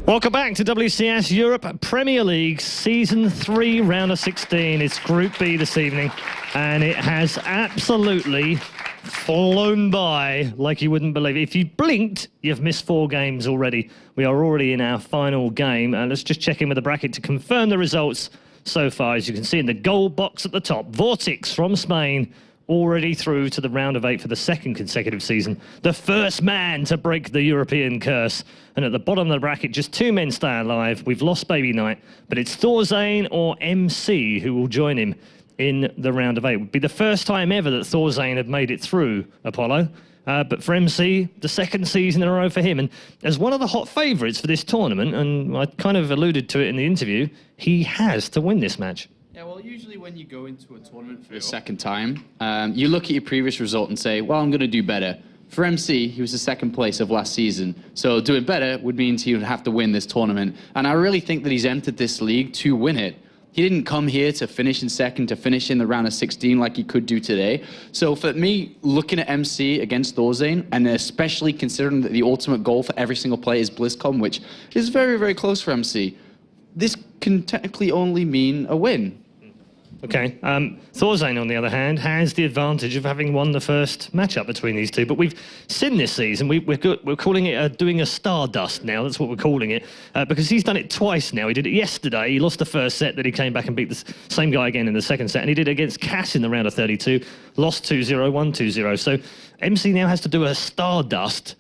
Welcome back to WCS Europe Premier League Season 3, Round of 16. It's Group B this evening, and it has absolutely flown by like you wouldn't believe. If you blinked, you've missed 4 games already. We are already in our final game, and let's just check in with the bracket to confirm the results so far. As you can see in the gold box at the top, Vortex from Spain, already through to the round of 8 for the 2nd consecutive season. The first man to break the European curse. And at the bottom of the bracket, just 2 men stay alive. We've lost Baby Knight, but it's ThorZaIN or MC who will join him in the round of 8. It would be the first time ever that ThorZaIN had made it through, Apollo. But for MC, the 2nd season in a row for him. And as one of the hot favourites for this tournament, and I kind of alluded to it in the interview, he has to win this match. Yeah, well, usually when you go into a tournament for the 2nd time, you look at your previous result and say, well, I'm going to do better. For MC, he was the 2nd place of last season. So doing better would mean he would have to win this tournament. And I really think that he's entered this league to win it. He didn't come here to finish in 2nd, to finish in the round of 16 like he could do today. So for me, looking at MC against ThorZaIN, and especially considering that the ultimate goal for every single player is BlizzCon, which is very, very close for MC, this can technically only mean a win. Okay, ThorZaIN, on the other hand, has the advantage of having won the first matchup between these two. But we've seen this season, we're calling it doing a Stardust now. That's what we're calling it, because he's done it twice now. He did it yesterday. He lost the first set, then he came back and beat the same guy again in the 2nd set. And he did it against Cass in the round of 32, lost 2-0, won 2-0. So MC now has to do a Stardust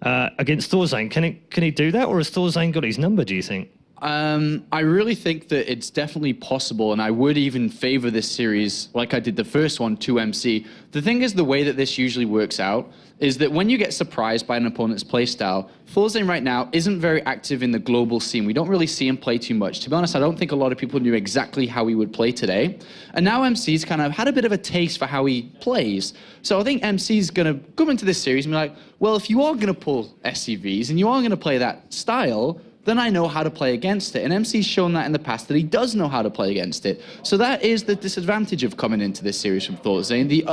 against ThorZaIN. Can he do that, or has ThorZaIN got his number, do you think? I really think that it's definitely possible, and I would even favor this series, like I did the first one, to MC. The thing is, the way that this usually works out is that when you get surprised by an opponent's playstyle, ThorZaIN right now isn't very active in the global scene. We don't really see him play too much. To be honest, I don't think a lot of people knew exactly how he would play today. And now MC's kind of had a bit of a taste for how he plays. So I think MC's going to come into this series and be like, well, if you are going to pull SCVs and you are going to play that style, then I know how to play against it. And MC's shown that in the past, that he does know how to play against it. So that is the disadvantage of coming into this series from ThorZaIN. The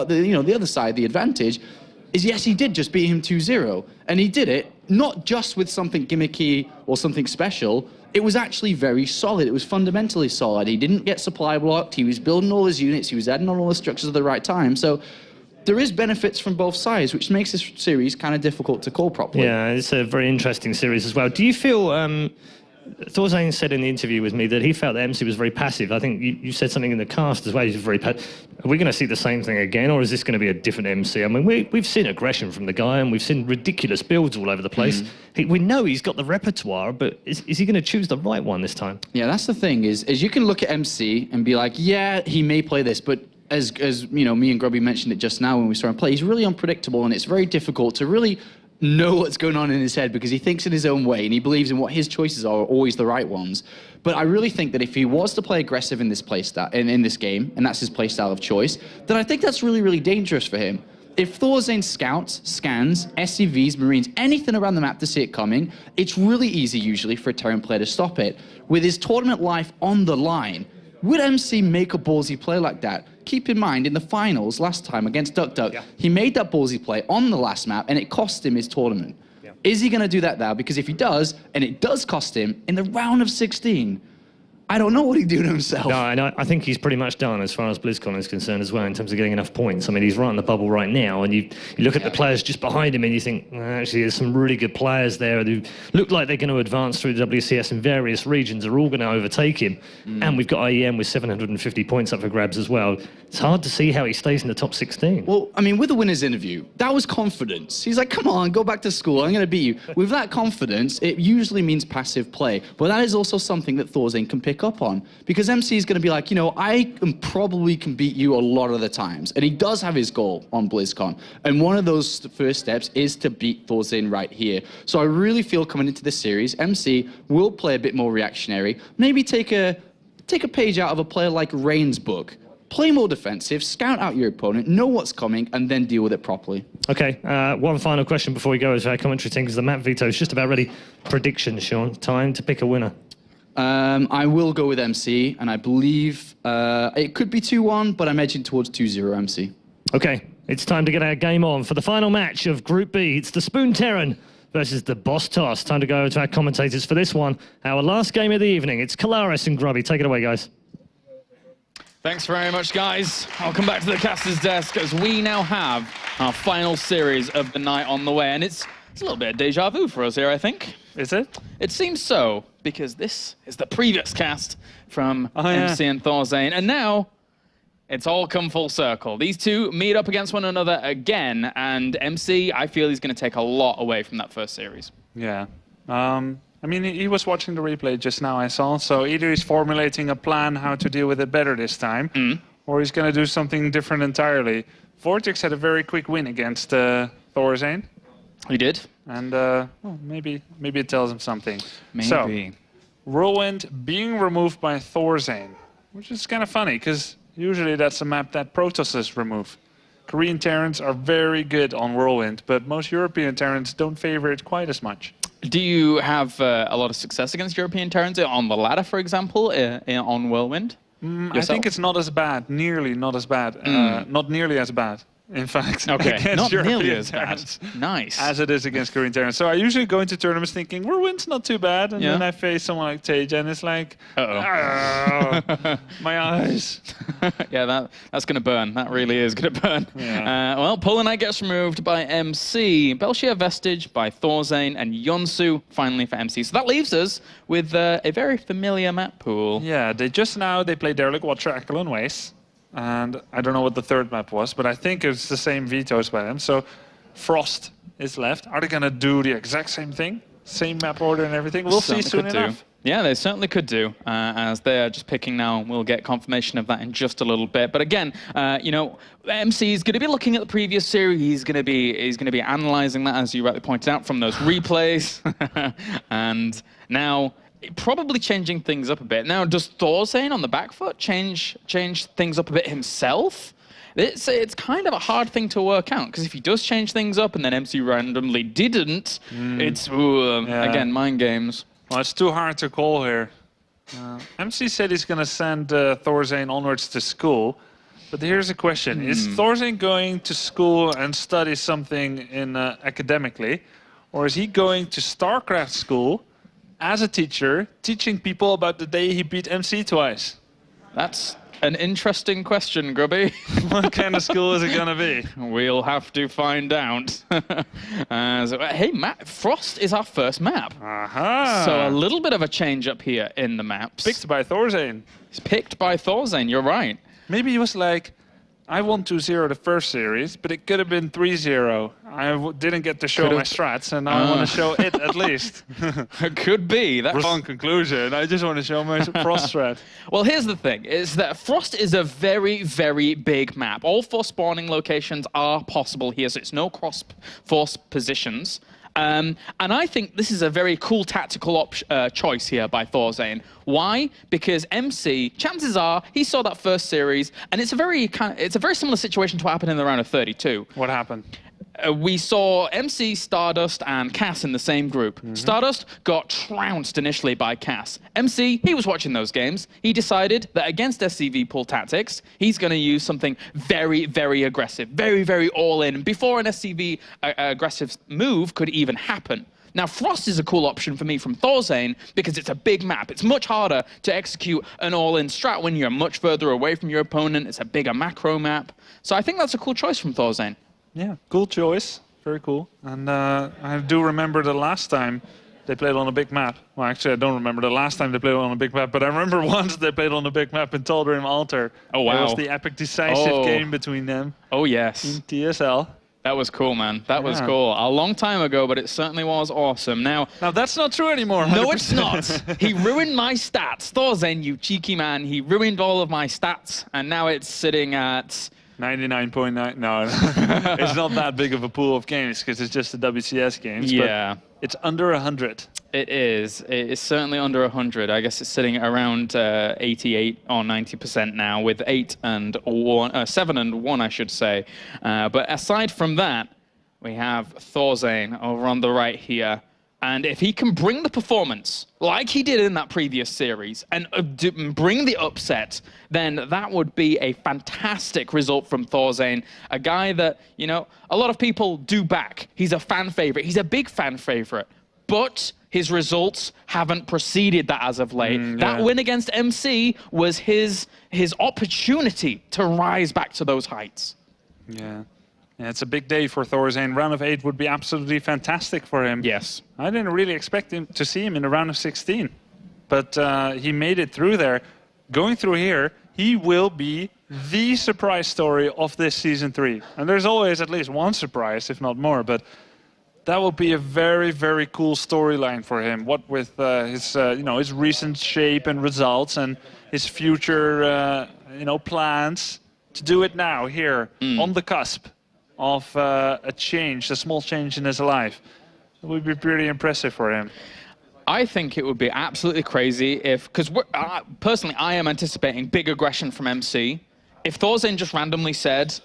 other side, the advantage, is yes, he did just beat him 2-0. And he did it not just with something gimmicky or something special. It was actually very solid. It was fundamentally solid. He didn't get supply blocked. He was building all his units. He was adding on all the structures at the right time. So there is benefits from both sides, which makes this series kind of difficult to call properly. Yeah, it's a very interesting series as well. Do you feel, ThorZaIN said in the interview with me that he felt that MC was very passive. I think you said something in the cast as well. He's very passive. Are we going to see the same thing again, or is this going to be a different MC? I mean, we've seen aggression from the guy, and we've seen ridiculous builds all over the place. We know he's got the repertoire, but is he going to choose the right one this time? Yeah, that's the thing, is you can look at MC and be like, yeah, he may play this, but as you know, me and Grubby mentioned it just now when we saw him play, he's really unpredictable, and it's very difficult to really know what's going on in his head, because he thinks in his own way and he believes in what his choices are always the right ones. But I really think that if he was to play aggressive in this playstyle, in this game, and that's his playstyle of choice, then I think that's really, really dangerous for him. If ThorZaIN scouts, scans, SCVs, Marines, anything around the map to see it coming, it's really easy usually for a Terran player to stop it. With his tournament life on the line, would MC make a ballsy play like that? Keep in mind, in the finals last time against DuckDuck, he made that ballsy play on the last map, and it cost him his tournament. Is he going to do that now? Because if he does, and it does cost him in the round of 16, I don't know what he'd do to himself. No, and I think he's pretty much done as far as BlizzCon is concerned as well, in terms of getting enough points. I mean, he's right in the bubble right now, and you look at the players just behind him and you think, well, actually, there's some really good players there who look like they're going to advance through the WCS in various regions, are all going to overtake him. And we've got IEM with 750 points up for grabs as well. It's hard to see how he stays in the top 16. Well, I mean, with the winner's interview, that was confidence. He's like, come on, go back to school, I'm going to beat you. With that confidence, it usually means passive play. But that is also something that ThorZaIN can pick up on. Because MC is going to be like, you know, I probably can beat you a lot of the times. And he does have his goal on BlizzCon. And one of those first steps is to beat ThorZaIN right here. So I really feel coming into this series, MC will play a bit more reactionary. Maybe take a page out of a player like Rain's book. Play more defensive, scout out your opponent, know what's coming, and then deal with it properly. Okay, one final question before we go as our commentary team, because the map veto is just about ready. Predictions, Sean. Time to pick a winner. I will go with MC, and I believe it could be 2-1, but I'm edging towards 2-0 MC. Okay, it's time to get our game on for the final match of Group B. It's the Spoon Terran versus the Boss Toss. Time to go to our commentators for this one. Our last game of the evening. It's Kalaris and Grubby. Take it away, guys. Thanks very much, guys. I'll come back to the caster's desk as we now have our final series of the night on the way. And it's a little bit of deja vu for us here, I think. Is it? It seems so, because this is the previous cast from yeah. MC and ThorZaIN. And now it's all come full circle. These two meet up against one another again. And MC, I feel he's going to take a lot away from that first series. Yeah. I mean, he was watching the replay just now, I saw. So either he's formulating a plan how to deal with it better this time, or he's going to do something different entirely. Vortex had a very quick win against ThorZaIN. He did. And well, maybe it tells him something. Maybe. So, Whirlwind being removed by ThorZaIN, which is kind of funny, because usually that's a map that Protosses remove. Korean Terrans are very good on Whirlwind, but most European Terrans don't favor it quite as much. Do you have a lot of success against European Terrans on the ladder, for example, on Whirlwind? I think it's not as bad, nearly not as bad, not nearly as bad. In fact, okay, against not European nearly as Terrans, bad. Nice. As it is against Korean Terrans. So I usually go into tournaments thinking, Whirlwind's not too bad, and then I face someone like Tage, and it's like, my eyes. Yeah, that's going to burn. That really is going to burn. Yeah. Well, Polar Knight gets removed by MC, Belshir Vestige by ThorZaIN, and Yonsu finally for MC. So that leaves us with a very familiar map pool. Yeah, they played Derelict Watcher, Acheron Waste. And I don't know what the third map was, but I think it's the same vetoes by them. So Frost is left. Are they going to do the exact same thing? Same map order and everything? We'll see soon enough. Yeah, they certainly could do. As they're just picking now, we'll get confirmation of that in just a little bit. But again, you know, MC is going to be looking at the previous series. He's going to be analyzing that, as you rightly pointed out, from those replays. And now, probably changing things up a bit. Now, does ThorZaIN on the back foot change things up a bit himself? It's kind of a hard thing to work out, because if he does change things up and then MC randomly didn't, it's, again, mind games. Well, it's too hard to call here. MC said he's going to send ThorZaIN onwards to school. But here's a question. Is ThorZaIN going to school and study something academically? Or is he going to StarCraft school as a teacher, teaching people about the day he beat MC twice? That's an interesting question, Grubby. What kind of school is it going to be? We'll have to find out. Hey, Frost is our first map. So a little bit of a change up here in the maps. Picked by ThorZaIN. It's picked by ThorZaIN, you're right. Maybe he was like, I won 2-0 the first series, but it could have been 3-0. I didn't get to show my strats, and now I want to show it at least. It could be. That's wrong conclusion. I just want to show my Frost strat. Well, here's the thing, is that Frost is a very, very big map. All 4 spawning locations are possible here, so it's no cross-force positions. And I think this is a very cool tactical choice here by ThorZaIN. Why? Because MC, chances are, he saw that first series, and it's a very similar situation to what happened in the round of 32. What happened? We saw MC, Stardust, and Cass in the same group. Stardust got trounced initially by Cass. MC, he was watching those games. He decided that against SCV pool tactics, he's going to use something very, very aggressive, very, very all-in, before an SCV aggressive move could even happen. Now, Frost is a cool option for me from ThorZaIN because it's a big map. It's much harder to execute an all-in strat when you're much further away from your opponent. It's a bigger macro map. So I think that's a cool choice from ThorZaIN. Yeah, cool choice. Very cool. And I do remember the last time they played on a big map. Well, actually, I don't remember the last time they played on a big map, but I remember once they played on a big map in Tal'Darim Altar. Oh, wow. It was the epic decisive game between them. Oh, yes. In TSL. That was cool, man. That was cool. A long time ago, but it certainly was awesome. Now that's not true anymore. 100%. No, it's not. He ruined my stats. ThorZaIN, you cheeky man. He ruined all of my stats, and now it's sitting at 99.9. No, it's not that big of a pool of games because it's just the WCS games. Yeah. But it's under 100. It is. It is certainly under 100. I guess it's sitting around 88 or 90% now, with 7 and 1, I should say. But aside from that, we have ThorZaIN over on the right here. And if he can bring the performance like he did in that previous series and bring the upset, then that would be a fantastic result from ThorZaIN, a guy that, you know, a lot of people do back. He's a fan favorite. He's a big fan favorite. But his results haven't preceded that as of late. That win against MC was his opportunity to rise back to those heights. Yeah. Yeah, it's a big day for ThorZaIN. Round of 8 would be absolutely fantastic for him. Yes. I didn't really expect him to see him in the round of 16, but he made it through there. Going through here, he will be the surprise story of this season 3. And there's always at least one surprise, if not more. But that will be a very, very cool storyline for him. What with his, you know, his recent shape and results, and his future, you know, plans to do it now here on the cusp of a change, a small change in his life. It would be pretty impressive for him. I think it would be absolutely crazy if, because personally I am anticipating big aggression from MC. If ThorZaIN just randomly said,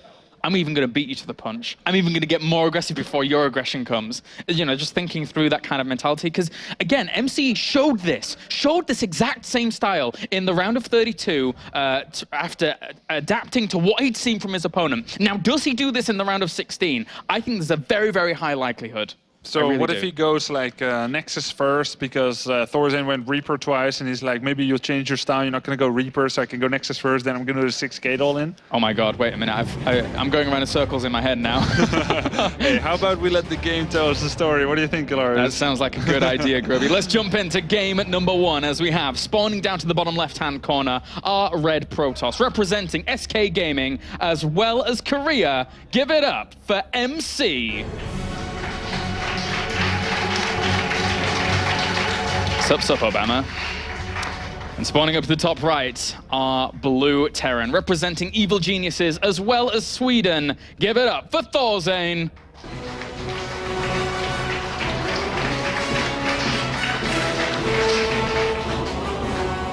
I'm even going to beat you to the punch. I'm even going to get more aggressive before your aggression comes. You know, just thinking through that kind of mentality. Because, again, MC showed this exact same style in the round of 32 after adapting to what he'd seen from his opponent. Now, does he do this in the round of 16? I think there's a very, very high likelihood. So really what if he goes like Nexus first, because ThorZaIN went Reaper twice, and he's like, maybe you'll change your style, you're not going to go Reaper, so I can go Nexus first, then I'm going to do the 6-gate all-in? Oh my god, wait a minute, I'm going around in circles in my head now. Hey, how about we let the game tell us the story? What do you think, Ilarius? That sounds like a good idea, Grubby. Let's jump into game number 1, as we have, spawning down to the bottom left-hand corner, our Red Protoss, representing SK Gaming, as well as Korea. Give it up for MC. Sup, Obama. And spawning up to the top right are Blue Terran, representing Evil Geniuses as well as Sweden. Give it up for ThorZaIN.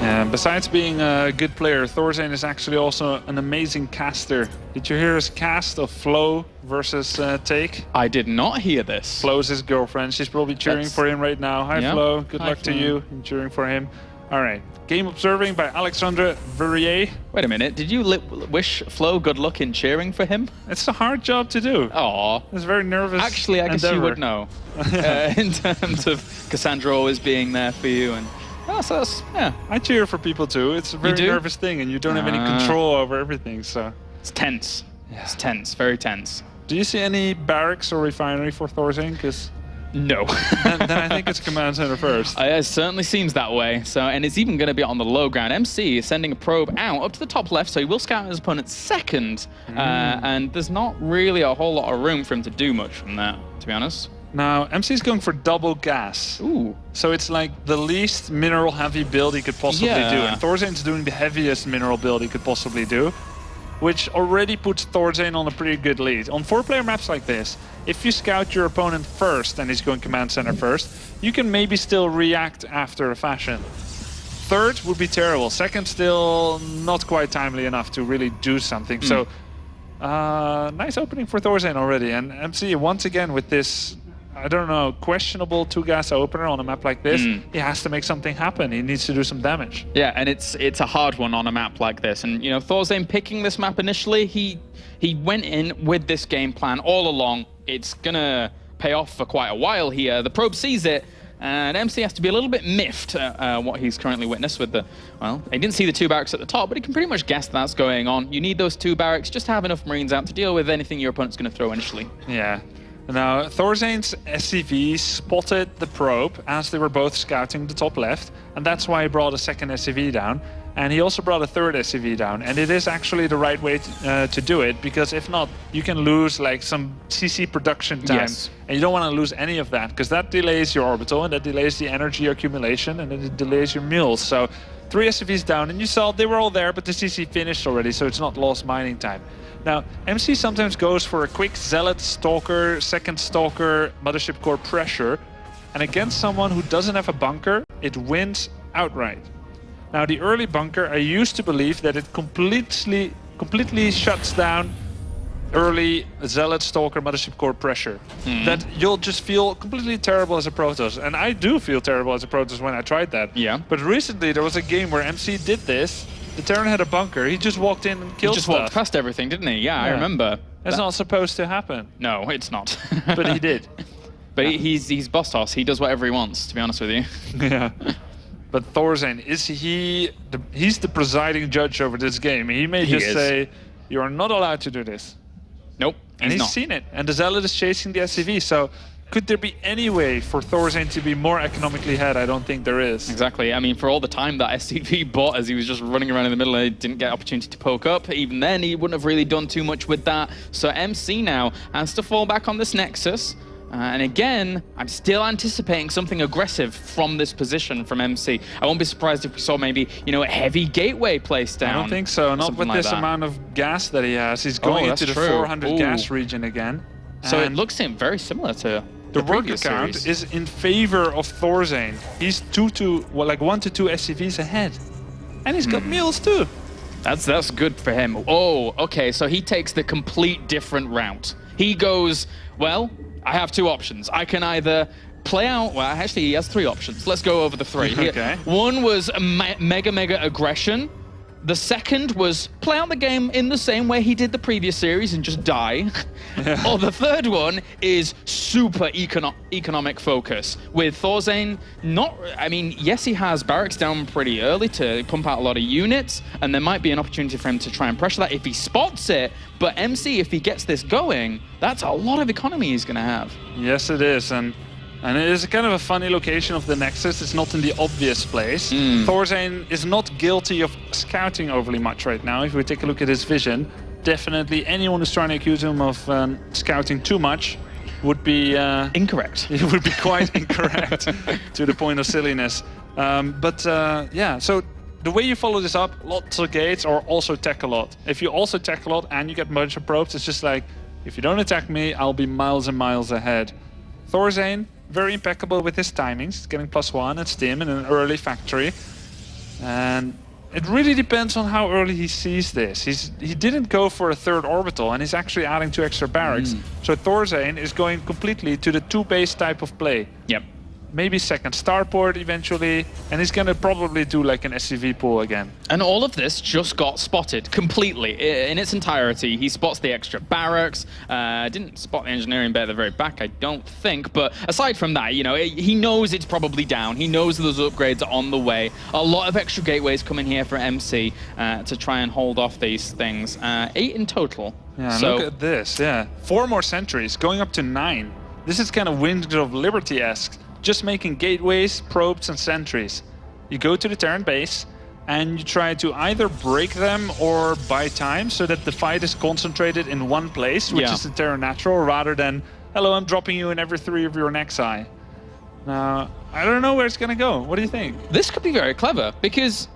And besides being a good player, ThorZaIN is actually also an amazing caster. Did you hear his cast of Flo versus Take? I did not hear this. Flo's his girlfriend. She's probably cheering for him right now. Hi, Flo. Good luck to you in cheering for him. All right. Game observing by Alexandre Verrier. Wait a minute. Did you wish Flo good luck in cheering for him? It's a hard job to do. Aw. It's very nervous. Actually, I guess you would know. In terms of Cassandra always being there for you. And yeah. I cheer for people too. It's a very nervous thing, and you don't have any control over everything. So it's tense. Yeah. It's tense. Very tense. Do you see any barracks or refinery for ThorZaIN? Because no. then I think it's command center first. It certainly seems that way. So, and it's even going to be on the low ground. MC is sending a probe out up to the top left, so he will scout his opponent second. And there's not really a whole lot of room for him to do much from that, to be honest. Now, MC is going for double gas. Ooh. So it's like the least mineral-heavy build he could possibly do. And ThorZaIN's doing the heaviest mineral build he could possibly do, which already puts ThorZaIN on a pretty good lead. On 4-player maps like this, if you scout your opponent first and he's going command center first, you can maybe still react after a fashion. Third would be terrible. Second, still not quite timely enough to really do something. So, nice opening for ThorZaIN already. And MC, once again, with this, I don't know, questionable 2-gas opener on a map like this, he has to make something happen. He needs to do some damage. Yeah, and it's a hard one on a map like this. And, you know, ThorZaIN picking this map initially, he went in with this game plan all along. It's going to pay off for quite a while here. The probe sees it, and MC has to be a little bit miffed at what he's currently witnessed with the, well, he didn't see the 2 barracks at the top, but he can pretty much guess that's going on. You need those 2 barracks just to have enough Marines out to deal with anything your opponent's going to throw initially. Yeah. Now, ThorZaIN's SCV spotted the probe as they were both scouting the top left, and that's why he brought a second SCV down. And he also brought a third SCV down, and it is actually the right way to do it, because if not, you can lose like some CC production time, and you don't want to lose any of that, because that delays your orbital, and that delays the energy accumulation, and it delays your mules. So 3 SCVs down, and you saw they were all there, but the CC finished already, so it's not lost mining time. Now, MC sometimes goes for a quick Zealot, Stalker, second Stalker, Mothership Core pressure, and against someone who doesn't have a bunker, it wins outright. Now, the early bunker, I used to believe that it completely shuts down early Zealot, Stalker, Mothership Core pressure. That you'll just feel completely terrible as a Protoss. And I do feel terrible as a Protoss when I tried that. Yeah. But recently there was a game where MC did this. The Terran had a bunker. He just walked in and He killed just stuff. walked past everything, didn't he? Yeah, I remember. That's not supposed to happen. No, it's not. But he did. But he's boss toss. He does whatever he wants, to be honest with you. Yeah. But ThorZaIN, he's the presiding judge over this game. He may just say, you are not allowed to do this. Nope, And he's not. seen it. And the Zealot is chasing the SCV. So could there be any way for ThorZaIN to be more economically ahead? I don't think there is. Exactly. I mean, for all the time that SCV bought as he was just running around in the middle and he didn't get opportunity to poke up, even then he wouldn't have really done too much with that. So MC now has to fall back on this Nexus. And again, I'm still anticipating something aggressive from this position from MC. I won't be surprised if we saw maybe, a heavy gateway placed down. I don't think so. Not with this amount of gas that he has. He's going into the 400 gas region again. So it looks very similar to the worker previous count series. is in favor of ThorZaIN. He's 1 to 2 SCVs ahead. And he's got meals too. That's good for him. Oh, okay, so he takes the complete different route. He goes, well, I have two options. I can either play out, well, actually he has three options. Let's go over the three. Okay. One was mega aggression. The second was play out the game in the same way he did the previous series and just die. Or the third one is super economic focus. With ThorZaIN, yes, he has barracks down pretty early to pump out a lot of units, and there might be an opportunity for him to try and pressure that if he spots it. But MC, if he gets this going, that's a lot of economy he's going to have. Yes, it is. And it is kind of a funny location of the Nexus. It's not in the obvious place. ThorZaIN is not guilty of scouting overly much right now. If we take a look at his vision, definitely anyone who's trying to accuse him of scouting too much would be... Incorrect. It would be quite incorrect to the point of silliness. Yeah, so the way you follow this up, lots of gates or also tech a lot. If you also tech a lot and you get a bunch of probes, it's just like, if you don't attack me, I'll be miles and miles ahead. ThorZaIN, very impeccable with his timings, getting +1 at Stim in an early factory. And it really depends on how early he sees this. He didn't go for a third orbital, and he's actually adding 2 extra barracks. So ThorZaIN is going completely to the 2-base type of play. Yep. Maybe second starport eventually, and he's gonna probably do like an SCV pool again. And all of this just got spotted completely in its entirety. He spots the extra barracks. Didn't spot the engineering bay at the very back, I don't think. But aside from that, he knows it's probably down. He knows those upgrades are on the way. A lot of extra gateways coming here for MC to try and hold off these things. 8 in total. Yeah, so, look at this. Yeah, 4 more sentries, going up to 9. This is kind of Wings of Liberty-esque. Just making gateways, probes, and sentries. You go to the Terran base, and you try to either break them or buy time so that the fight is concentrated in one place, which is the Terran natural, rather than, hello, I'm dropping you in every 3 of your nexi. Now, I don't know where it's going to go. What do you think? This could be very clever because,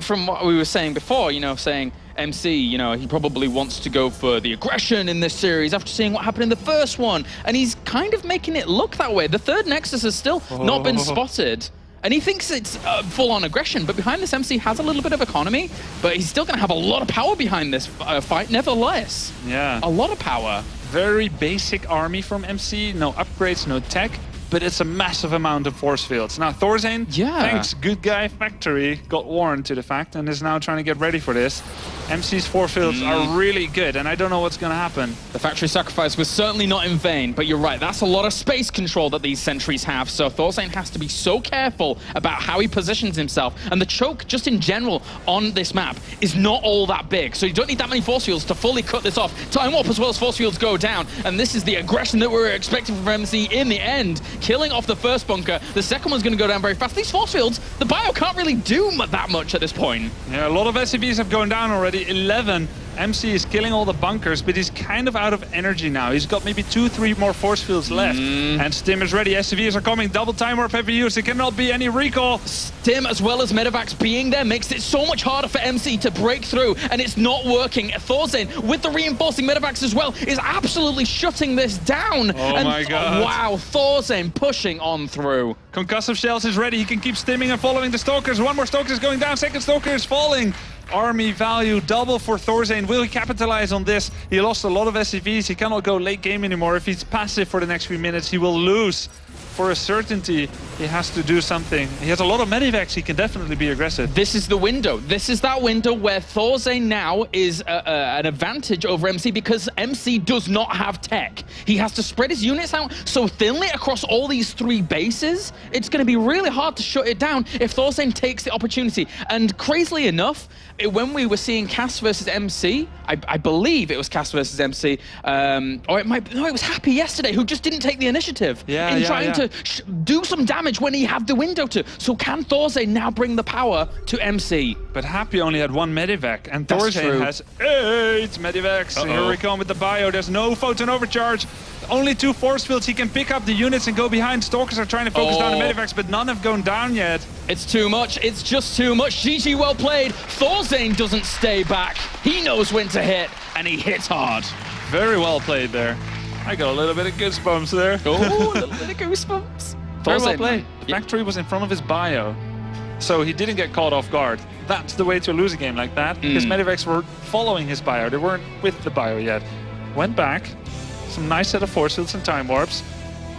from what we were saying before, saying MC, he probably wants to go for the aggression in this series after seeing what happened in the first one. And he's kind of making it look that way. The third Nexus has still not been spotted. And he thinks it's full-on aggression, but behind this MC has a little bit of economy, but he's still going to have a lot of power behind this fight, nevertheless. Yeah. A lot of power. Very basic army from MC, no upgrades, no tech. But it's a massive amount of force fields. Now, ThorZaIN, thanks Good Guy Factory, got warned to the fact and is now trying to get ready for this. MC's force fields are really good, and I don't know what's going to happen. The factory sacrifice was certainly not in vain, but you're right, that's a lot of space control that these sentries have, so ThorZaIN has to be so careful about how he positions himself. And the choke, just in general, on this map is not all that big, so you don't need that many force fields to fully cut this off. Time warp as well as force fields go down, and this is the aggression that we were expecting from MC in the end. Killing off the first bunker, the second one's going to go down very fast. These force fields, the bio can't really do that much at this point. Yeah, a lot of SCVs have gone down already. 11. MC is killing all the bunkers, but he's kind of out of energy now. He's got maybe 2-3 more force fields left. And Stim is ready. SCVs are coming. Double time warp heavy use. There cannot be any recall. Stim as well as Medivacs being there makes it so much harder for MC to break through, and it's not working. ThorZaIN, with the reinforcing Medivacs as well, is absolutely shutting this down. Oh my god. Wow, ThorZaIN pushing on through. Concussive Shells is ready. He can keep stimming and following the Stalkers. One more Stalker is going down. Second Stalker is falling. army value double for ThorZaIN. Will he capitalize on this? He lost a lot of SCVs. He cannot go late game anymore. If he's passive for the next few minutes, he will lose. For a certainty, he has to do something. He has a lot of medivacs. He can definitely be aggressive. This is the window. This is that window where ThorZaIN now is an advantage over MC because MC does not have tech. He has to spread his units out so thinly across all these 3 bases. It's going to be really hard to shut it down if ThorZaIN takes the opportunity. And crazily enough, when we were seeing Cass versus MC, I believe it was Cass versus MC, or it was Happy yesterday who just didn't take the initiative in trying to do some damage when he had the window to. So can ThorZaIN now bring the power to MC? But Happy only had 1 medivac, and That's ThorZaIN true. has 8 medivacs. Here we come with the bio. There's no photon overcharge. Only 2 force fields. He can pick up the units and go behind. Stalkers are trying to focus down the medivacs, but none have gone down yet. It's too much. It's just too much. GG, well played. ThorZaIN doesn't stay back. He knows when to hit, and he hits hard. Very well played there. I got a little bit of goosebumps there. Oh, a little bit of goosebumps. Very well ThorZaIn, played. man. The factory was in front of his bio, so he didn't get caught off guard. That's the way to lose a game like that. His medivacs were following his bio. They weren't with the bio yet. Went back. Some nice set of force fields and time warps,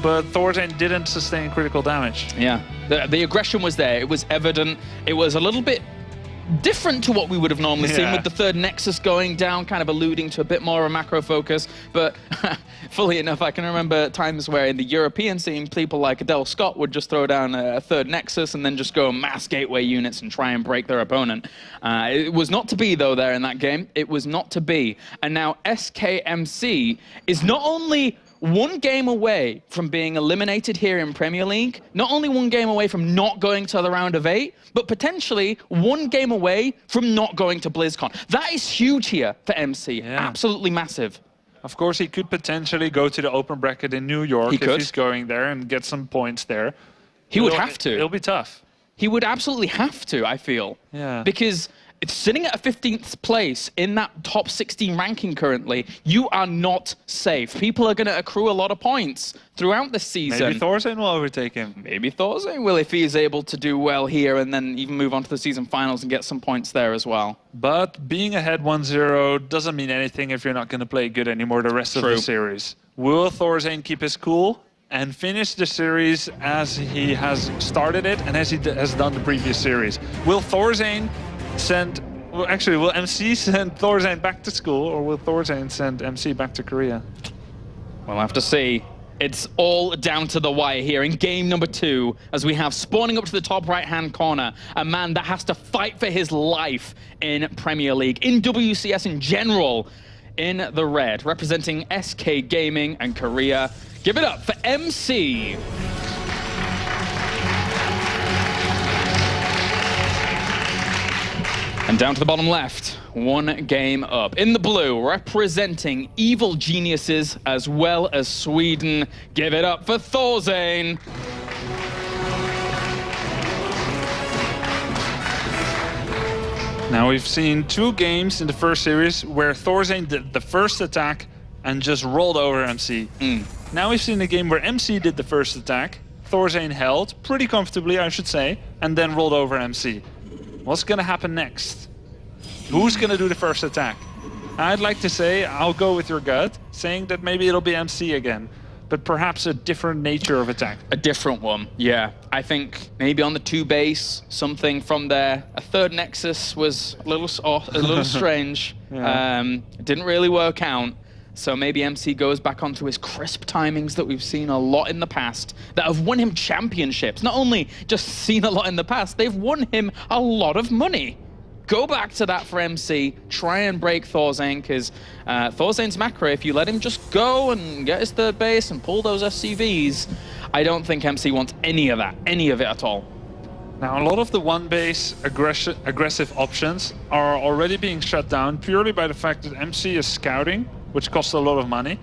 but ThorZaIN didn't sustain critical damage. Yeah, the aggression was there. It was evident. It was a little bit different to what we would have normally seen with the 3rd Nexus going down, kind of alluding to a bit more of a macro focus. But fully enough, I can remember times where in the European scene, people like Adele Scott would just throw down a 3rd Nexus and then just go mass gateway units and try and break their opponent. It was not to be, though, there in that game. It was not to be. And now SKMC is not only 1 game away from being eliminated here in Premier League, not only 1 game away from not going to the round of 8, but potentially 1 game away from not going to BlizzCon. That is huge here for MC. Absolutely massive. Of course, he could potentially go to the open bracket in New York if he's going there and get some points there. He would have to. It'll be tough. He would absolutely have to, I feel. Yeah. Because it's sitting at a 15th place in that top 16 ranking currently. You are not safe. People are going to accrue a lot of points throughout the season. Maybe ThorZaIN will overtake him. Maybe ThorZaIN will if he is able to do well here and then even move on to the season finals and get some points there as well. But being ahead 1-0 doesn't mean anything if you're not going to play good anymore the rest of the series. Will ThorZaIN keep his cool and finish the series as he has started it and as he has done the previous series? Will ThorZaIN will MC send ThorZaIN back to school, or will ThorZaIN send MC back to Korea? We'll have to see. It's all down to the wire here in game number 2, as we have spawning up to the top right-hand corner, a man that has to fight for his life in Premier League, in WCS in general, in the red, representing SK Gaming and Korea. Give it up for MC. And down to the bottom left, 1 game up. In the blue, representing evil geniuses as well as Sweden. Give it up for ThorZaIN. Now we've seen 2 games in the first series where ThorZaIN did the first attack and just rolled over MC. Now we've seen a game where MC did the first attack, ThorZaIN held, pretty comfortably I should say, and then rolled over MC. What's going to happen next? Who's going to do the first attack? I'd like to say, I'll go with your gut, saying that maybe it'll be MC again, but perhaps a different nature of attack. A different one, yeah. I think maybe on the 2 base, something from there. A 3rd Nexus was a little strange. Didn't really work out. So maybe MC goes back onto his crisp timings that we've seen a lot in the past, that have won him championships. Not only just seen a lot in the past, they've won him a lot of money. Go back to that for MC, try and break ThorZaIN, because ThorZaIN's macro, if you let him just go and get his 3rd base and pull those SCVs, I don't think MC wants any of that, any of it at all. Now, a lot of the 1-base aggressive options are already being shut down purely by the fact that MC is scouting, which costs a lot of money.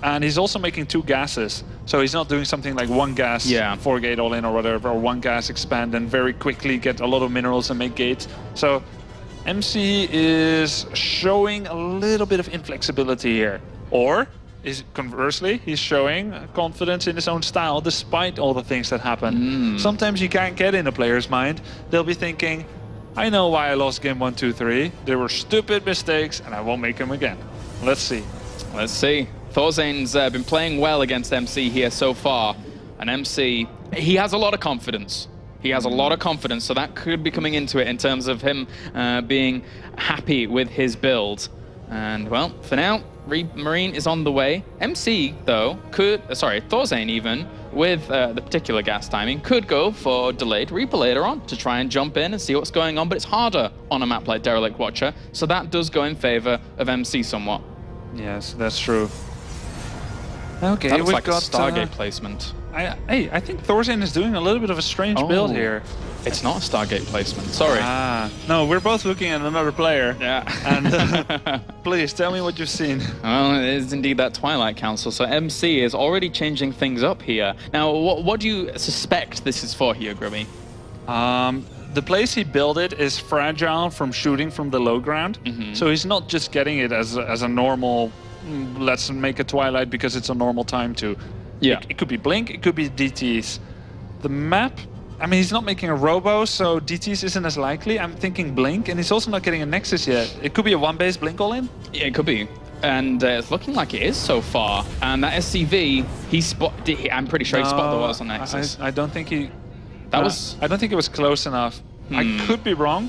And he's also making 2 gases. So he's not doing something like 1 gas, 4 gate all in or whatever, or 1 gas expand and very quickly get a lot of minerals and make gates. So MC is showing a little bit of inflexibility here. Or, conversely, he's showing confidence in his own style despite all the things that happen. Sometimes you can't get in a player's mind. They'll be thinking, I know why I lost game 1, 2, 3. They were stupid mistakes, and I won't make them again. Let's see. Let's see. ThorZaIN's been playing well against MC here so far. And MC, he has a lot of confidence. He has a lot of confidence, so that could be coming into it in terms of him being happy with his build. And, well, for now, Marine is on the way. MC, though, ThorZaIN even, with the particular gas timing, could go for delayed Reaper later on to try and jump in and see what's going on, but it's harder on a map like Derelict Watcher, so that does go in favor of MC somewhat. Yes, that's true. Okay, That looks we've like got a Stargate placement. I think ThorZaIN is doing a little bit of a strange build here. It's not a Stargate placement, sorry. No, we're both looking at another player. Yeah. And please, tell me what you've seen. Well, it is indeed that Twilight Council, so MC is already changing things up here. Now, what do you suspect this is for here, Grubby? The place he built it is fragile from shooting from the low ground. So he's not just getting it as a normal, let's make a Twilight because it's a normal time to. Yeah. It could be Blink, it could be DTs. The map, I mean, he's not making a Robo, so DTs isn't as likely. I'm thinking Blink, and he's also not getting a Nexus yet. It could be a one-base Blink all-in? Yeah, it could be. And it's looking like it is so far. And that SCV, I'm pretty sure he spotted the was on Nexus. I don't think he... I don't think it was close enough. I could be wrong,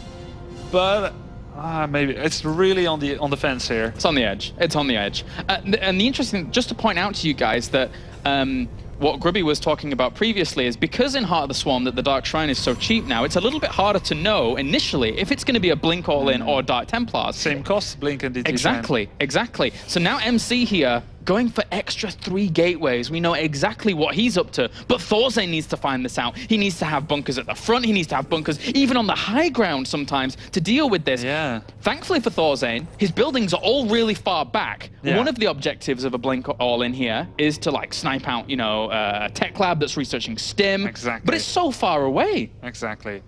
but maybe it's really on the fence here. It's on the edge. It's on the edge. And the interesting, just to point out to you guys that what Grubby was talking about previously is because in Heart of the Swarm that the Dark Shrine is so cheap now, it's a little bit harder to know initially if it's going to be a Blink all-in or Dark Templars. Same cost, Blink and DT. Exactly. So now MC here going for extra 3 gateways. We know exactly what he's up to, but ThorZaIN needs to find this out. He needs to have bunkers at the front. He needs to have bunkers even on the high ground sometimes to deal with this. Yeah. Thankfully for ThorZaIN, his buildings are all really far back. Yeah. One of the objectives of a Blink all-in here is to like snipe out, you know, a tech lab that's researching STIM. Exactly. But it's so far away. Exactly.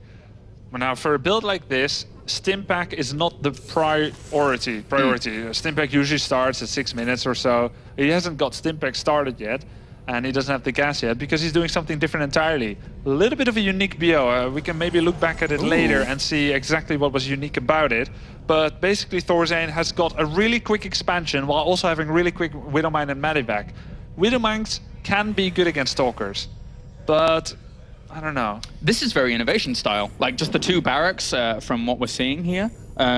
But now for a build like this, Stimpak is not the priority. Stimpak usually starts at 6 minutes or so. He hasn't got Stimpak started yet, and he doesn't have the gas yet because he's doing something different entirely. A little bit of a unique BO. We can maybe look back at it later and see exactly what was unique about it. But basically ThorZaIN has got a really quick expansion while also having really quick Widowmine and Medivac. Widowmines can be good against Stalkers, but I don't know. This is very innovation style, like just the 2 barracks from what we're seeing here.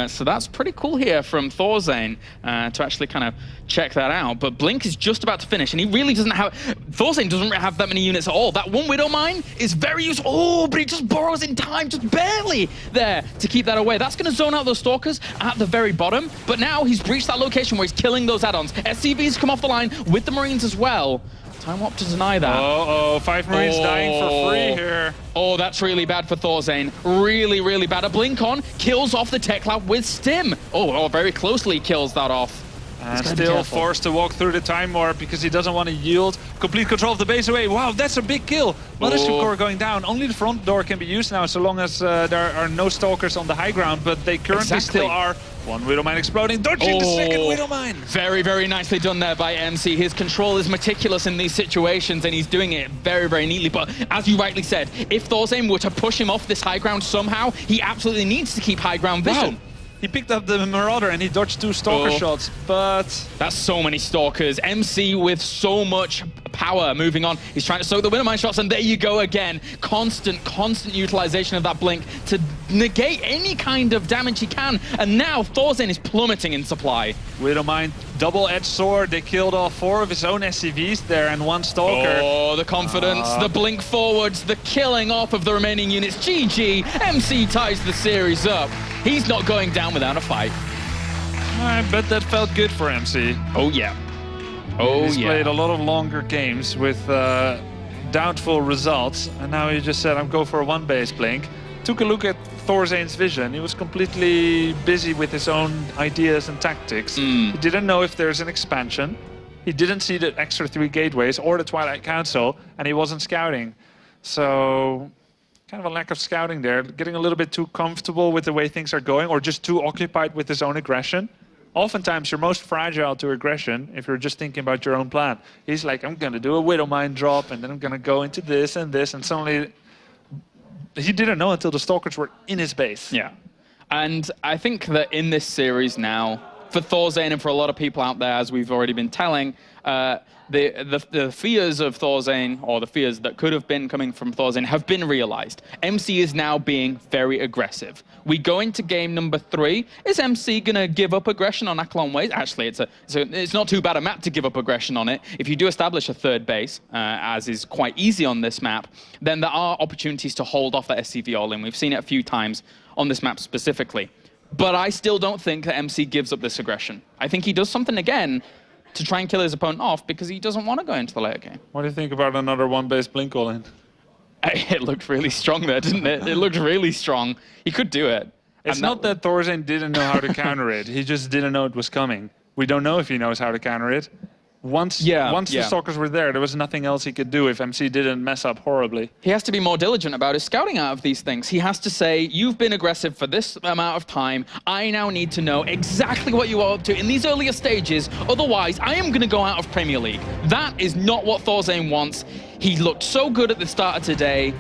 So that's pretty cool here from ThorZaIN to actually kind of check that out. But Blink is just about to finish, and he really doesn't have... ThorZaIN doesn't have that many units at all. That one Widow Mine is very useful. Oh, but he just borrows in time, just barely there to keep that away. That's going to zone out those Stalkers at the very bottom. But now he's reached that location where he's killing those add-ons. SCVs come off the line with the Marines as well. Time Warp to deny that. Uh-oh, 5 Marines dying for free here. Oh, that's really bad for ThorZaIN. Really, really bad. A Blink on, kills off the Tech Lab with Stim. Oh, very closely kills that off. And still forced to walk through the Time Warp because he doesn't want to yield complete control of the base away. Wow, that's a big kill. Mothership Core going down. Only the front door can be used now so long as there are no Stalkers on the high ground, but they currently still are. One Widowmine exploding, dodging the second Widowmine. Very, very nicely done there by MC. His control is meticulous in these situations, and he's doing it very, very neatly. But as you rightly said, if ThorZaIN were to push him off this high ground somehow, he absolutely needs to keep high ground vision. Wow. He picked up the Marauder and he dodged 2 Stalker shots, but... That's so many Stalkers. MC with so much power moving on. He's trying to soak the Widowmine shots, and there you go again. Constant utilization of that Blink to negate any kind of damage he can. And now ThorZaIN is plummeting in supply. Widowmine, double-edged sword. They killed all 4 of his own SCVs there and 1 Stalker. Oh, the confidence, the Blink forwards, the killing off of the remaining units. GG, MC ties the series up. He's not going down without a fight. I bet that felt good for MC. Oh, yeah. Oh, He's yeah. played a lot of longer games with doubtful results, and now he just said, I'm going for a 1-base Blink. Took a look at ThorZaIN's vision. He was completely busy with his own ideas and tactics. He didn't know if there's an expansion. He didn't see the extra 3 gateways or the Twilight Council, and he wasn't scouting. So... kind of a lack of scouting there, getting a little bit too comfortable with the way things are going, or just too occupied with his own aggression. Oftentimes, you're most fragile to aggression if you're just thinking about your own plan. He's like, I'm going to do a Widowmine drop, and then I'm going to go into this, and suddenly he didn't know until the Stalkers were in his base. Yeah. And I think that in this series now, for ThorZaIN and for a lot of people out there, as we've already been telling, the fears of ThorZaIN, or the fears that could have been coming from ThorZaIN, have been realized. MC is now being very aggressive. We go into game number 3. Is MC going to give up aggression on Akalon Ways? Actually, it's not too bad a map to give up aggression on it. If you do establish a third base, as is quite easy on this map, then there are opportunities to hold off that SCV all-in. We've seen it a few times on this map specifically. But I still don't think that MC gives up this aggression. I think he does something again to try and kill his opponent off because he doesn't want to go into the later game. What do you think about another one-base blink all-in? It looked really strong there, didn't it? It looked really strong. He could do it. It's not that ThorZaIN didn't know how to counter it. He just didn't know it was coming. We don't know if he knows how to counter it. Once the stalkers were there was nothing else he could do if MC didn't mess up horribly. He has to be more diligent about his scouting out of these things. He has to say, you've been aggressive for this amount of time. I now need to know exactly what you are up to in these earlier stages. Otherwise, I am going to go out of Premier League. That is not what ThorZaIN wants. He looked so good at the start of today,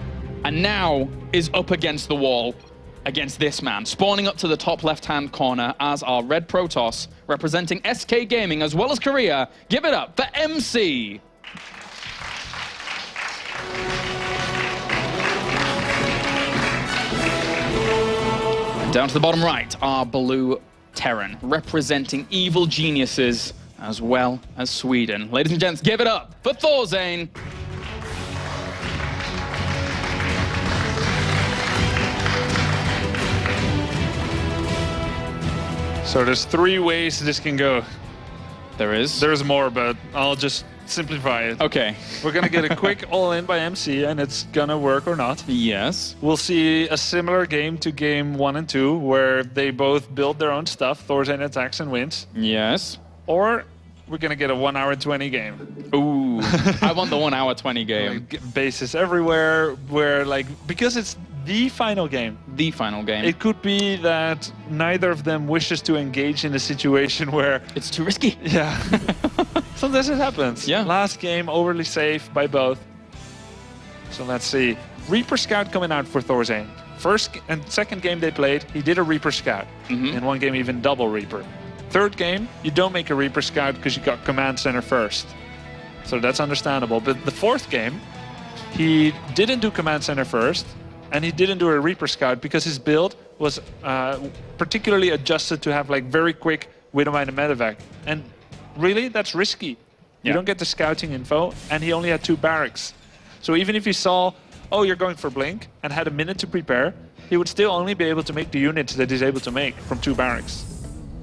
and now is up against the wall against this man, spawning up to the top left-hand corner as our Red Protoss, representing SK Gaming as well as Korea. Give it up for MC. And down to the bottom right, our blue Terran, representing evil geniuses as well as Sweden. Ladies and gents, give it up for ThorZaIN. So there's 3 ways this can go. There is? There's more, but I'll just simplify it. Okay. We're going to get a quick all-in by MC, and it's going to work or not. Yes. We'll see a similar game to game 1 and 2, where they both build their own stuff. ThorZaIN attacks and wins. Yes. Or we're going to get a 1 hour 20 game. Ooh. I want the 1 hour 20 game. Like, bases everywhere, where, like, because it's the final game. The final game. It could be that neither of them wishes to engage in a situation where... It's too risky. Yeah. Sometimes it happens. Yeah. Last game, overly safe by both. So let's see. Reaper Scout coming out for ThorZaIN. First and second game they played, he did a Reaper Scout. In one game, even double Reaper. Third game, you don't make a Reaper Scout because you got Command Center first. So that's understandable. But the fourth game, he didn't do Command Center first, and he didn't do a Reaper Scout because his build was particularly adjusted to have like very quick Widowmine and Medevac. And really, that's risky. You don't get the scouting info, and he only had 2 barracks. So even if he saw, oh, you're going for Blink, and had a minute to prepare, he would still only be able to make the units that he's able to make from 2 barracks.